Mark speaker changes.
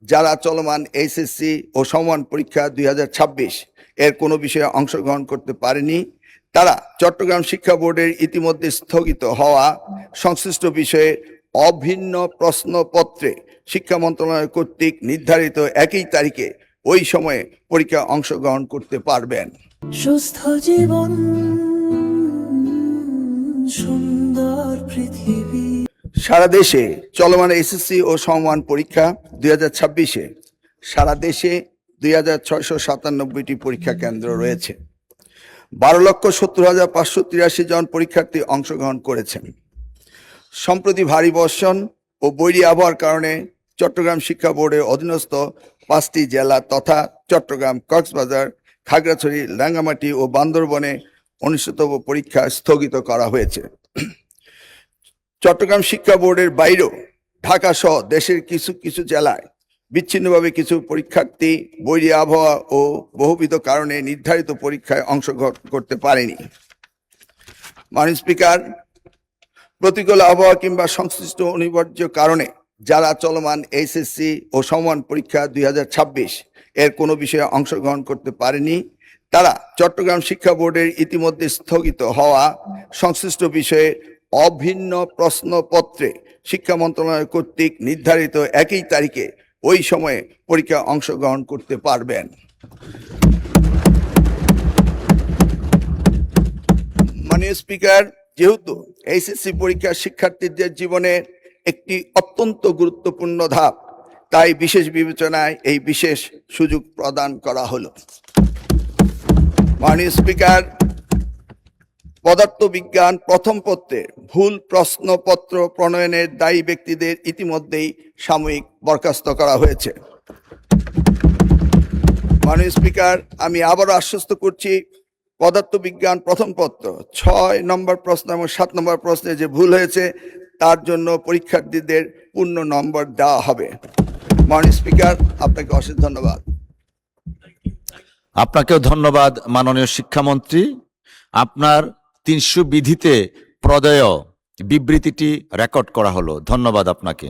Speaker 1: যারা চলমান এইচএসসি ও সমমান পরীক্ষা 2026 এর কোনো বিষয়ে অংশগ্রহণ করতে পারেনি, তারা চট্টগ্রাম শিক্ষা বোর্ডের ইতিমধ্যে স্থগিত হওয়া সংশ্লিষ্ট বিষয়ে অভিন্ন প্রশ্নপত্রে শিক্ষা মন্ত্রণালয় কর্তৃক নির্ধারিত একই তারিখে ওই সময়ে পরীক্ষা অংশগ্রহণ করতে পারবেন।
Speaker 2: সুস্থ জীবন, সুন্দর পৃথিবী।
Speaker 1: সারা দেশে চলমান এসএসসি ও সমমান পরীক্ষা 2026-এ সারা দেশে 2697টি পরীক্ষা কেন্দ্র রয়েছে। 12,70,583 জন পরীক্ষার্থী অংশগ্রহণ করেছেন। সম্প্রতি ভারী বর্ষণ ও বৈরী আবহাওয়ার কারণে চট্টগ্রাম শিক্ষা বোর্ডের অধীনস্থ 5টি জেলা তথা চট্টগ্রাম, কক্সবাজার, খাগড়াছড়ি, রাঙ্গামাটি ও বান্দরবনে অনুষ্ঠিতব্য পরীক্ষা স্থগিত করা হয়েছে। চট্টগ্রাম শিক্ষা বোর্ডের বাইরেও ঢাকা সহ দেশের কিছু কিছু জেলায় বিচ্ছিন্নভাবে কিছু পরীক্ষার্থী বৈরী আবহাওয়া ও বহুবিধ কারণে নির্ধারিত পরীক্ষায় অংশগ্রহণ করতে পারেনি। মাননীয় স্পিকার, প্রতিকূল আবহাওয়া কিংবা সংশ্লিষ্ট অনিবার্য কারণে যারা চলমান এইচএসসি ও সমমান পরীক্ষা 2026 এর কোনো বিষয়ে অংশগ্রহণ করতে পারেনি, তারা চট্টগ্রাম শিক্ষা বোর্ডের ইতিমধ্যে স্থগিত হওয়া সংশ্লিষ্ট বিষয়ে অভিন্ন প্রশ্নপত্রে শিক্ষা মন্ত্রণালয় কর্তৃক নির্ধারিত একই তারিখে ওই সময়ে পরীক্ষা অংশগ্রহণ করতে পারবেন। মাননীয় স্পিকার, যেহেতু এইচএসসি পরীক্ষা শিক্ষার্থীদের জীবনে একটি অত্যন্ত গুরুত্বপূর্ণ ধাপ, তাই বিশেষ বিবেচনায় এই বিশেষ সুযোগ প্রদান করা হলো। মাননীয় স্পিকার, পদার্থবিজ্ঞান প্রথম পত্রে ভুল প্রশ্নপত্র প্রণয়নের দায়ী ব্যক্তিদের ইতিমধ্যেই সাময়িক বরখাস্ত করা হয়েছে। মাননীয় স্পিকার, আমি আবারও আশ্বস্ত করছি, পদার্থবিজ্ঞান প্রথম পত্র 6 নম্বর প্রশ্ন এবং 7 নম্বর প্রশ্নে যে ভুল হয়েছে তার জন্য পরীক্ষার্থীদের পূর্ণ নম্বর দেওয়া হবে। মাননীয় স্পিকার, আপনাকে অশেষ ধন্যবাদ।
Speaker 3: আপনাকেও ধন্যবাদ মাননীয় শিক্ষামন্ত্রী। আপনার 300 বিধিতে প্রদেয় বিবৃতিটি রেকর্ড করা হলো। ধন্যবাদ আপনাকে।